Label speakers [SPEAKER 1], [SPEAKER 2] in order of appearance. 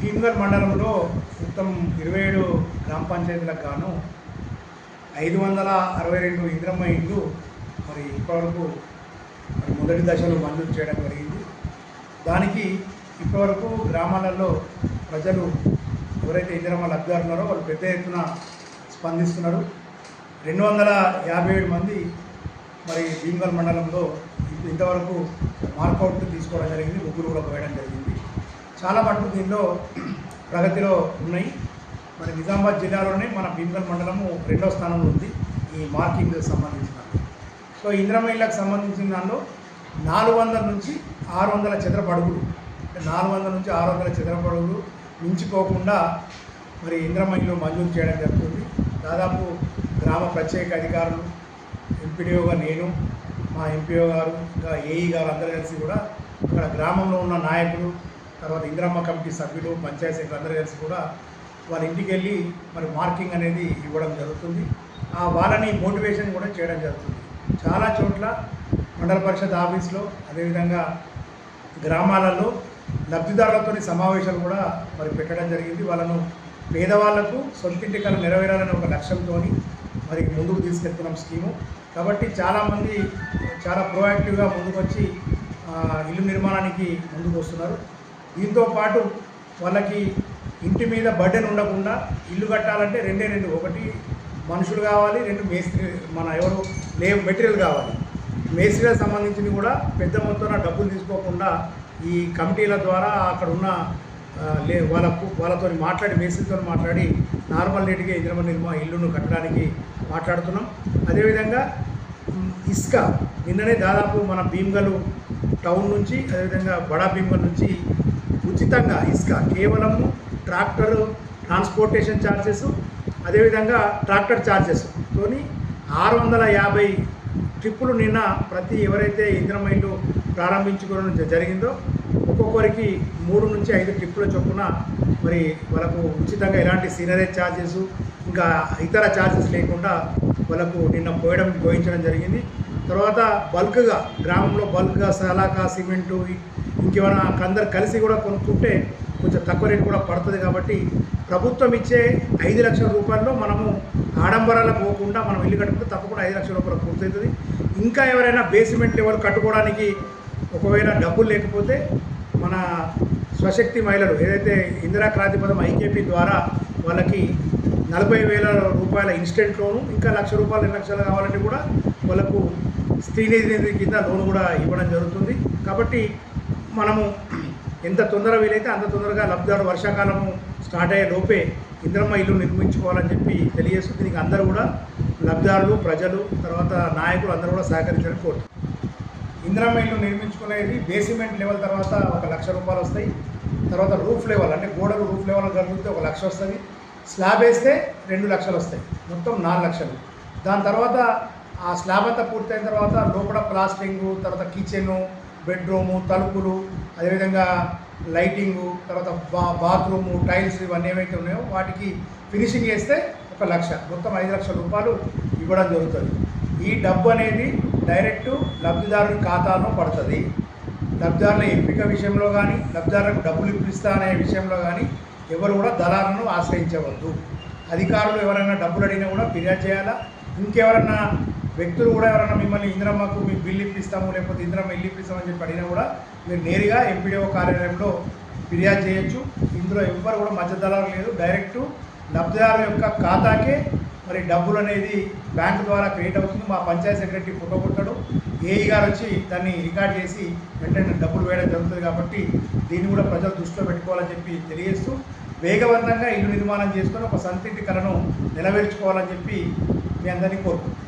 [SPEAKER 1] భీమ్గల్ మండలంలో మొత్తం 27 గ్రామ పంచాయతీలకు గాను 562 ఇంద్రమ్మ ఇండ్లు మరి ఇప్పటివరకు మొదటి దశలో మంజూరు చేయడం జరిగింది. దానికి ఇప్పటివరకు గ్రామాలలో ప్రజలు ఎవరైతే ఇందిరమ్మ లబ్ధిదారులు ఉన్నారో వాళ్ళు పెద్ద ఎత్తున స్పందిస్తున్నారు. 257 మంది మరి భీమ్గల్ మండలంలో ఇంతవరకు మార్కౌట్ తీసుకోవడం జరిగింది, ముగ్గురు కూడా పోయడం జరిగింది. చాలా మటుకు దీనిలో ప్రగతిలో ఉన్నాయి. మరి నిజామాబాద్ జిల్లాలోనే మన భీమ్గల్ మండలము 2వ స్థానంలో ఉంది ఈ మార్కింగ్ సంబంధించిన. సో ఇందిరమ్మ ఇళ్ళకు సంబంధించిన దానిలో 400 నుంచి 600 చదరపు అడుగులు, 400 నుంచి 600 చదరపు అడుగులు మించిపోకుండా మరి ఇందిరమ్మ ఇల్లు మంజూరు చేయడం జరుగుతుంది. దాదాపు గ్రామ ప్రత్యేక అధికారులు, ఎంపీడీఓగా నేను, మా ఎంపీఓ గారు, ఇంకా ఏఈ గారు అందరూ కలిసి కూడా అక్కడ గ్రామంలో ఉన్న నాయకులు, తర్వాత ఇందిరమ్మ కమిటీ సభ్యులు, పంచాయతీ సెక్రటరీ అందరూ కలిసి కూడా వాళ్ళ ఇంటికి వెళ్ళి మరి మార్కింగ్ అనేది ఇవ్వడం జరుగుతుంది. వాళ్ళని మోటివేషన్ కూడా చేయడం జరుగుతుంది. చాలా చోట్ల మండల పరిషత్ ఆఫీస్లో, అదేవిధంగా గ్రామాలలో లబ్ధిదారులతో సమావేశాలు కూడా మరి పెట్టడం జరిగింది. వాళ్ళను పేదవాళ్లకు సొంతింటి కళ నెరవేరాలని ఒక లక్ష్యంతో మరి ముందుకు తీసుకెళ్తున్నాం స్కీము. కాబట్టి చాలామంది చాలా ప్రోయాక్టివ్గా ముందుకు వచ్చి ఇల్లు నిర్మాణానికి ముందుకు వస్తున్నారు. దీంతో పాటు వాళ్ళకి ఇంటి మీద బర్డెన్ ఉండకుండా ఇల్లు కట్టాలంటే రెండు, ఒకటి మనుషులు కావాలి, 2 మేస్త్రి మన ఎవరు మెటీరియల్ కావాలి. మేస్త్రీలకు సంబంధించినవి కూడా పెద్ద మొత్తంలో డబ్బులు తీసుకోకుండా ఈ కమిటీల ద్వారా అక్కడ ఉన్న వాళ్ళతో మాట్లాడి, మేస్త్రితో మాట్లాడి నార్మల్ రేటుగా ఇందిరమ్మ ఇల్లును కట్టడానికి మాట్లాడుతున్నాం. అదేవిధంగా ఇసుక నిన్ననే దాదాపు మన భీమ్గల్ టౌన్ నుంచి, అదేవిధంగా బడా భీమ్గల్ నుంచి ఉచితంగా ఇసుక కేవలము ట్రాక్టర్ ట్రాన్స్పోర్టేషన్ ఛార్జెస్, అదేవిధంగా ట్రాక్టర్ ఛార్జెస్తో 650 ట్రిప్పులు నిన్న ప్రతి ఎవరైతే ఇందిరమ్మ ఇల్లు ప్రారంభించుకోవడం జరిగిందో ఒక్కొక్కరికి 3 నుంచి 5 ట్రిప్పుల చొప్పున మరి వాళ్ళకు ఉచితంగా ఎలాంటి సీనరేజ్ ఛార్జెస్ ఇంకా ఇతర ఛార్జెస్ లేకుండా వాళ్ళకు నిన్న పోయించడం జరిగింది. తర్వాత బల్క్గా గ్రామంలో బల్క్గా సలాకా సిమెంటు ఇంకేమైనా అందరు కలిసి కూడా కొనుక్కుంటే కొంచెం తక్కువ రేటు కూడా పడుతుంది. కాబట్టి ప్రభుత్వం ఇచ్చే 5 లక్షల రూపాయల్లో మనము ఆడంబరాలకు పోకుండా మనం ఇల్లు కట్టుకుంటే తప్పకుండా 5 లక్షల రూపాయలు పూర్తవుతుంది. ఇంకా ఎవరైనా బేస్మెంట్ లెవెల్ కట్టుకోవడానికి ఒకవేళ డబ్బులు లేకపోతే మన స్వశక్తి మహిళలు ఏదైతే ఇందిరా క్రాంతి పథకం ఐకేపీ ద్వారా వాళ్ళకి 40,000 రూపాయల ఇన్స్టెంట్ లోను, ఇంకా 1,00,000 రూపాయలు 2 లక్షలు కావాలంటే కూడా వాళ్ళకు స్త్రీనిధి కింద లోను కూడా ఇవ్వడం జరుగుతుంది. కాబట్టి మనము ఎంత తొందరగా వీలైతే అంత తొందరగా లబ్ధిదారు వర్షాకాలము స్టార్ట్ అయ్యే లోపే ఇందిరమ్మ ఇల్లు నిర్మించుకోవాలని చెప్పి తెలియజేస్తుంది. దీనికి అందరూ కూడా లబ్ధిదారులు, ప్రజలు, తర్వాత నాయకులు అందరూ కూడా సహకరించాలని కోరుతున్నారు. ఇందిరమ్మ ఇల్లు నిర్మించుకునేది బేస్మెంట్ లెవెల్ తర్వాత 1,00,000 రూపాయలు వస్తాయి. తర్వాత రూఫ్ లెవెల్ అంటే గోడలు రూఫ్ లెవెల్ కలిపితే 1,00,000 వస్తుంది. స్లాబ్ వేస్తే 2 లక్షలు వస్తాయి, మొత్తం 4 లక్షలు. దాని తర్వాత ఆ స్లాబ్ అంతా పూర్తయిన తర్వాత లోపల ప్లాస్టరింగు, తర్వాత కిచెను, బెడ్రూము, తలుపులు, అదేవిధంగా లైటింగు, తర్వాత బాత్రూము, టైల్స్ ఇవన్నీ ఏవైతే ఉన్నాయో వాటికి ఫినిషింగ్ చేస్తే 1,00,000, మొత్తం 5 లక్షల రూపాయలు ఇవ్వడం జరుగుతుంది. ఈ డబ్బు అనేది డైరెక్టు లబ్ధిదారుని ఖాతాలో పడుతుంది. లబ్ధిదారుల ఎంపిక విషయంలో కానీ, లబ్ధిదారులకు డబ్బులు ఇప్పిస్తా అనే విషయంలో కానీ ఎవరు కూడా దళాలను ఆశ్రయించవద్దు. అధికారులు ఎవరైనా డబ్బులు అడిగినా కూడా ఫిర్యాదు చేయాలా. ఇంకెవరన్నా వ్యక్తులు కూడా ఎవరైనా మిమ్మల్ని ఇందిరమ్మకు మీ బిల్లు ఇప్పిస్తాము, లేకపోతే ఇందిరమ్మ ఇల్లు ఇప్పిస్తామని చెప్పి అడిగినా కూడా మీరు నేరుగా ఎంపీడీఓ కార్యాలయంలో ఫిర్యాదు చేయొచ్చు. ఇందులో ఎవ్వరు కూడా మధ్య దళాలు లేదు. డైరెక్టు లబ్ధిదారుల యొక్క ఖాతాకే మరి డబ్బులు అనేది బ్యాంకు ద్వారా క్రియేట్ అవుతుంది. మా పంచాయతీ సెక్రటరీ ఫోటో కొట్టాడు, ఏఈ గారు వచ్చి దాన్ని రికార్డ్ చేసి వెంటనే డబ్బులు వేయడం జరుగుతుంది. కాబట్టి దీన్ని కూడా ప్రజలు దృష్టిలో పెట్టుకోవాలని చెప్పి తెలియజేస్తూ వేగవంతంగా ఇల్లు నిర్మాణం చేసుకొని ఒక సొంతింటి కలను నెరవేర్చుకోవాలని చెప్పి మీ అందరినీ కోరుకుంటున్నాను.